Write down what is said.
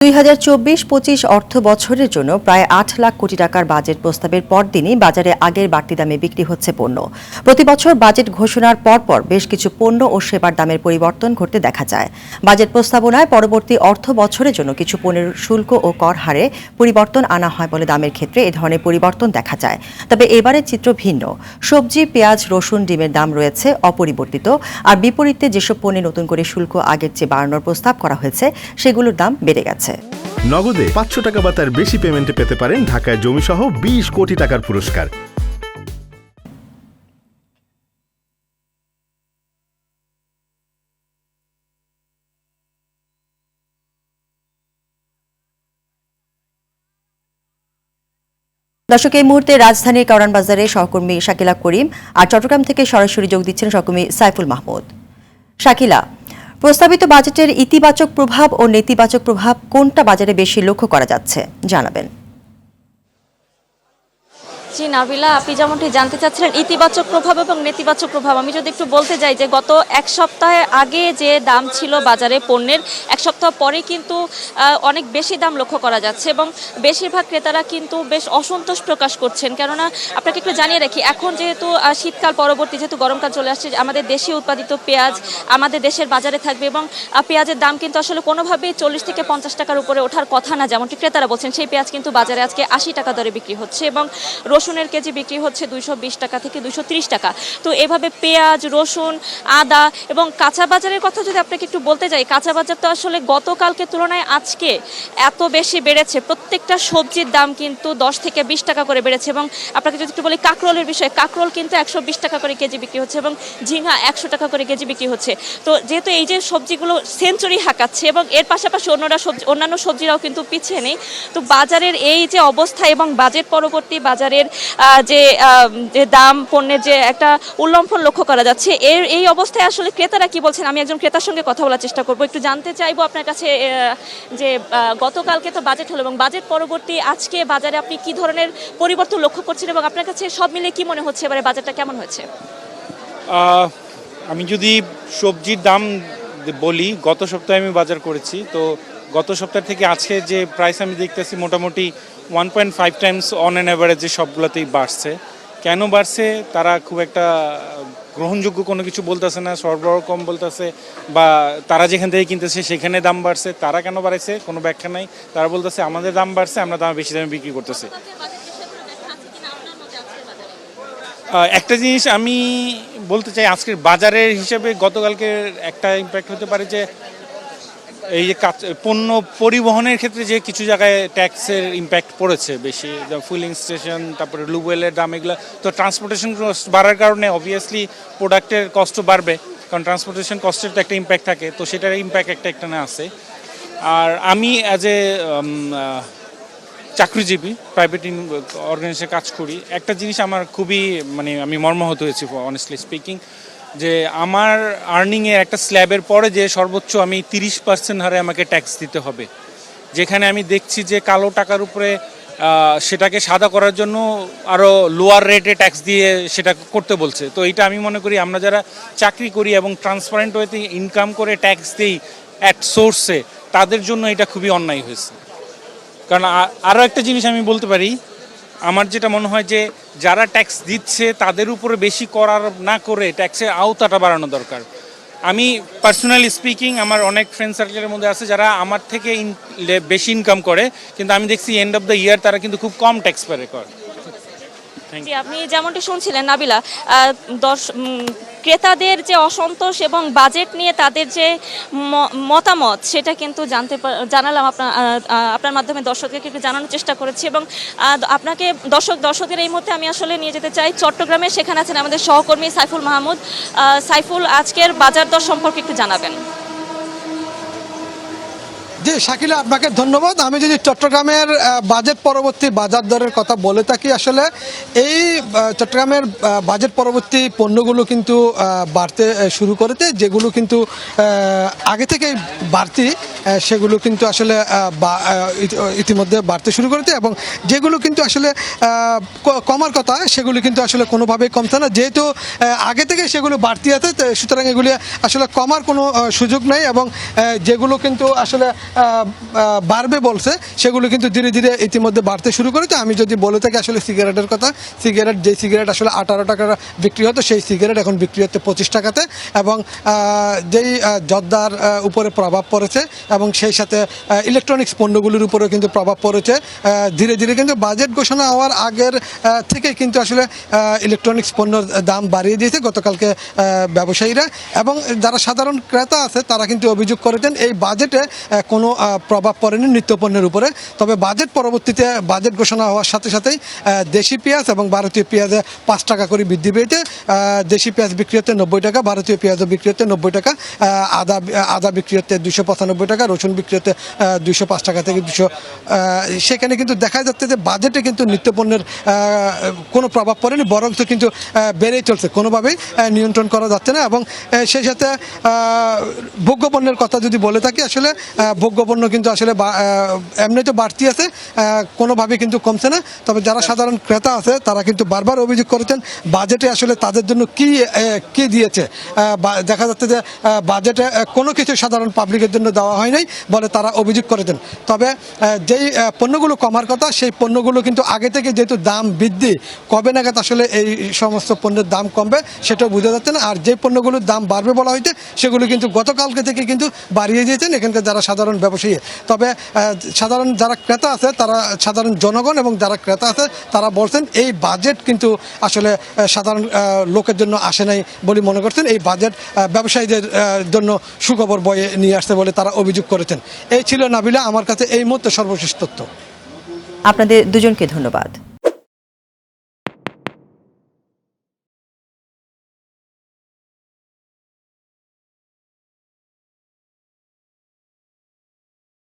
২০২৪-২৫ অর্থ বছরের জন্য প্রায় ৮ লাখ কোটি টাকার বাজেট প্রস্তাবের পরদিনই বাজারে আগের বাড়তি দামে বিক্রি হচ্ছে পণ্য। প্রতি বছর বাজেট ঘোষণার পরপর বেশ কিছু পণ্য ও সেবার দামের পরিবর্তন ঘটতে দেখা যায়। বাজেট প্রস্তাবনায় পরবর্তী অর্থ বছরের জন্য কিছু পণ্যের শুল্ক ও কর হারে পরিবর্তন আনা হয় বলে দামের ক্ষেত্রে এ ধরনের পরিবর্তন দেখা যায়। তবে এবারের চিত্র ভিন্ন। সবজি, পেঁয়াজ, রসুন, ডিমের দাম রয়েছে অপরিবর্তিত, আর বিপরীতে যেসব পণ্যে নতুন করে শুল্ক আগের চেয়ে বাড়ানোর প্রস্তাব করা হয়েছে সেগুলোর দাম বেড়ে গেছে। নগদে ৫০০ টাকা বা তার বেশি পেমেন্টে পেতে পারেন ঢাকায় জমিসহ ২০ কোটি টাকার পুরস্কার। দর্শক, এই মুহূর্তে রাজধানীর কারওয়ান বাজারে সহকর্মী শাকিলা করিম আর চট্টগ্রাম থেকে সরাসরি যোগ দিচ্ছেন সহকর্মী সাইফুল মাহমুদ। শাকিলা, প্রস্তাবিত বাজেটের ইতিবাচক প্রভাব ও নেতিবাচক প্রভাব কোনটা বাজারে বেশি লক্ষ্য করা যাচ্ছে জানাবেন। জি নাবিলা, আপনি যেমনটি জানতে চাচ্ছিলেন ইতিবাচক প্রভাব এবং নেতিবাচক প্রভাব, আমি যদি একটু বলতে যাই যে গত এক সপ্তাহ আগে যে দাম ছিল বাজারে পণ্যের, এক সপ্তাহ পরে কিন্তু অনেক বেশি দাম লক্ষ্য করা যাচ্ছে এবং বেশিরভাগ ক্রেতারা কিন্তু বেশ অসন্তোষ প্রকাশ করছেন। কেননা আপনাকে একটু জানিয়ে রাখি, এখন যেহেতু শীতকাল পরবর্তী, যেহেতু গরমকাল চলে আসছে, আমাদের দেশীয় উৎপাদিত পেঁয়াজ আমাদের দেশের বাজারে থাকবে এবং পেঁয়াজের দাম কিন্তু আসলে কোনোভাবেই ৪০ থেকে ৫০ টাকার উপরে ওঠার কথা না, যেমনটি ক্রেতারা বলছেন। সেই পেঁয়াজ কিন্তু বাজারে আজকে ৮০ টাকা দরে বিক্রি হচ্ছে এবং রসুনের কেজি বিক্রি হচ্ছে ২২০ টাকা থেকে ২৩০ টাকা। তো এভাবে পেঁয়াজ, রসুন, আদা এবং কাঁচা বাজারের কথা যদি আপনাকে একটু বলতে যাই, কাঁচা বাজার তো আসলে গতকালকে তুলনায় আজকে এত বেশি বেড়েছে। প্রত্যেকটা সবজির দাম কিন্তু ১০ থেকে ২০ টাকা করে বেড়েছে এবং আপনাকে যদি একটু বলি কাঁকরোলের বিষয়ে, কাঁকরোল কিন্তু ১২০ টাকা করে কেজি বিক্রি হচ্ছে এবং ঝিঙা ১০০ টাকা করে কেজি বিক্রি হচ্ছে। তো যেহেতু এই যে সবজিগুলো সেঞ্চুরি হাঁকাচ্ছে এবং এর পাশাপাশি অন্যান্য সবজিরাও কিন্তু পিছিয়ে নেই, তো বাজারের এই যে অবস্থা এবং বাজেট পরবর্তী বাজারের যে দাম পণ্যের যে একটা উল্লম্ফন লক্ষ্য করা যাচ্ছে, এই অবস্থায় আসলে ক্রেতারা কি বলছেন আমি একজন ক্রেতার সঙ্গে কথা বলার চেষ্টা করব। একটু জানতে চাইবো আপনার কাছে যে গতকালকে তো বাজেট হলো এবং বাজেট পরবর্তী আজকে বাজারে আপনি কি ধরনের পরিবর্তন লক্ষ্য করছেন এবং আপনার কাছে সব মিলে কি মনে হচ্ছে এবারে বাজারটা কেমন হয়েছে? আমি যদি সবজির দাম বলি, গত সপ্তাহে আমি বাজার করেছি, তো গত সপ্তাহ থেকে আজকে যে প্রাইস আমি দেখতেছি মোটামুটি 1.5 টাইমস অন অ্যান অ্যাভারেজে সবগুলোতেই বাড়ছে। কেন বাড়ছে তারা খুব একটা গ্রহণযোগ্য কোনো কিছু বলতেছে না, সরবরাহ কম বলতেছে, বা তারা যেখান থেকে কিনতেছে সেখানে দাম বাড়ছে। তারা কেন বাড়াইছে কোনো ব্যাখ্যা নাই। তারা বলতেছে আমাদের দাম বাড়ছে, আমরা দাম বেশি দামে বিক্রি করতেছি। একটা জিনিস আমি বলতে চাই, আজকের বাজারের হিসেবে গতকালকে একটা ইম্প্যাক্ট হতে পারে যে এই যে পণ্য পরিবহনের ক্ষেত্রে যে কিছু জায়গায় ট্যাক্সের ইম্প্যাক্ট পড়েছে বেশি, ফুলিং স্টেশন, তারপরে লুবেলের দাম, এগুলো তো ট্রান্সপোর্টেশন কস্ট বাড়ার কারণে অবভিয়াসলি প্রোডাক্টের কস্ট বাড়বে, কারণ ট্রান্সপোর্টেশন কস্টের তো একটা ইম্প্যাক্ট থাকে, তো সেটার ইম্প্যাক্ট একটা না আছে। আর আমি অ্যাজ এ চাকরিজীবী প্রাইভেট অর্গানাইজেশনে কাজ করি, একটা জিনিস আমার খুবই আমি মর্মাহত হয়েছি অনেস্টলি স্পিকিং, যে আমার আর্নিংয়ের একটা স্ল্যাবের পরে যে সর্বোচ্চ আমি 30% হারে আমাকে ট্যাক্স দিতে হবে, যেখানে আমি দেখছি যে কালো টাকার উপরে সেটাকে সাদা করার জন্য আরও লোয়ার রেটে ট্যাক্স দিয়ে সেটা করতে বলছে। তো এইটা আমি মনে করি আমরা যারা চাকরি করি এবং ট্রান্সপারেন্ট ওয়েতে ইনকাম করে ট্যাক্স দিই অ্যাট সোর্সে, তাদের জন্য এটা খুবই অন্যায় হয়েছে। কারণ আরও একটা জিনিস আমি বলতে পারি, আমার যেটা মনে হয় যে যারা ট্যাক্স দিচ্ছে তাদের উপরে বেশি করার না করে ট্যাক্সের আওতাটা বাড়ানো দরকার। আমি পার্সোনালি স্পিকিং, আমার অনেক ফ্রেন্ড সার্কেলের মধ্যে আছে যারা আমার থেকে বেশি ইনকাম করে, কিন্তু আমি দেখছি এন্ড অফ দ্য ইয়ার তারা কিন্তু খুব কম ট্যাক্স পে করে। আপনি যেমনটি শুনছিলেন নাবিলা, ক্রেতাদের যে অসন্তোষ এবং বাজেট নিয়ে তাদের যে মতামত, সেটা কিন্তু জানালাম আপনার মাধ্যমে দর্শকদেরকে একটু জানানোর চেষ্টা করেছি এবং আপনাকে দর্শকদের এই মুহূর্তে আমি আসলে নিয়ে যেতে চাই চট্টগ্রামে। সেখানে আছেন আমাদের সহকর্মী সাইফুল মাহমুদ। সাইফুল, আজকের বাজার দর সম্পর্কে একটু জানাবেন। জি শাকিলা, আপনাকে ধন্যবাদ। আমি যদি চট্টগ্রামের বাজেট পরবর্তী বাজার দরের কথা বলে থাকি, আসলে এই চট্টগ্রামের বাজেট পরবর্তী পণ্যগুলো কিন্তু বাড়তে শুরু করেছে, যেগুলো কিন্তু আগে থেকেই বাড়তি সেগুলো কিন্তু আসলে ইতিমধ্যে বাড়তে শুরু করেছে এবং যেগুলো কিন্তু আসলে কমার কথা সেগুলো কিন্তু আসলে কোনোভাবেই কমছে না, যেহেতু আগে থেকে সেগুলো বাড়তি আছে, সুতরাং এগুলি আসলে কমার কোনো সুযোগ নেই এবং যেগুলো কিন্তু আসলে বাড়বে বলছে সেগুলো কিন্তু ধীরে ধীরে ইতিমধ্যে বাড়তে শুরু করেছে। আমি যদি বলে থাকি আসলে সিগারেটের কথা, যে সিগারেট আসলে 18 টাকার বিক্রি হতো সেই সিগারেট এখন বিক্রি হচ্ছে 25 টাকাতে, এবং যেই জর্দার উপরে প্রভাব পড়েছে এবং সেই সাথে ইলেকট্রনিক্স পণ্যগুলির উপরেও কিন্তু প্রভাব পড়েছে। ধীরে ধীরে কিন্তু বাজেট ঘোষণা হওয়ার আগের থেকে কিন্তু আসলে ইলেকট্রনিক্স পণ্যের দাম বাড়িয়ে দিয়েছে গতকালকে ব্যবসায়ীরা, এবং যারা সাধারণ ক্রেতা আছে তারা কিন্তু অভিযোগ করেছেন এই বাজেটে কোনো প্রভাব পড়েনি নিত্যপণ্যের উপরে। তবে বাজেট পরবর্তীতে বাজেট ঘোষণা হওয়ার সাথে সাথেই দেশি পেঁয়াজ এবং ভারতীয় পেঁয়াজে 5 টাকা করে বৃদ্ধি পেয়েছে। দেশি পেঁয়াজ বিক্রি হচ্ছে 90 টাকা, ভারতীয় পেঁয়াজও বিক্রি হচ্ছে 90 টাকা, আদা বিক্রি হচ্ছে 295 টাকা, রসুন বিক্রি হচ্ছে 205 টাকা থেকে 200। সেখানে কিন্তু দেখা যাচ্ছে যে বাজেটে কিন্তু নিত্যপণ্যের কোনো প্রভাব পড়েনি, বরং তো কিন্তু বেড়েই চলছে, কোনোভাবেই নিয়ন্ত্রণ করা যাচ্ছে না। এবং সেই সাথে ভোগ্যপণ্যের কথা যদি বলে থাকি, আসলে ভোগ্যপণ্য কিন্তু আসলে এমনি তো বাড়তি আছে, কোনোভাবেই কিন্তু কমছে না। তবে যারা সাধারণ ক্রেতা আছে তারা কিন্তু বারবার অভিযোগ করেছেন বাজেটে আসলে তাদের জন্য কি দিয়েছে। দেখা যাচ্ছে যে বাজেটে কোনো কিছু সাধারণ পাবলিকের জন্য দেওয়া হয় নাই বলে তারা অভিযোগ করেছেন। তবে যেই পণ্যগুলো কমার কথা সেই পণ্যগুলো কিন্তু আগে থেকে যেহেতু দাম বৃদ্ধি, কবে নাগাদ আসলে এই সমস্ত পণ্যের দাম কমবে সেটাও বোঝা যাচ্ছে না। আর যে পণ্যগুলোর দাম বাড়বে বলা হয়েছে সেগুলো কিন্তু গতকালকে থেকে কিন্তু বাড়িয়ে দিয়েছেন এখানকার যারা সাধারণ ব্যবসায়ী। তবে সাধারণ যারা ক্রেতা আছে তারা, সাধারণ জনগণ এবং যারা ক্রেতা আছে তারা বলছেন এই বাজেট কিন্তু আসলে সাধারণ লোকের জন্য আসে নাই বলে মনে করছেন। এই বাজেট ব্যবসায়ীদের জন্য সুখবর বয়ে নিয়ে আসছে বলে তারা অভিযোগ করেছেন। এই ছিল নাবিলা আমার কাছে এই মুহূর্তে সর্বশেষ তথ্য। আপনাদের দুজনকে ধন্যবাদ।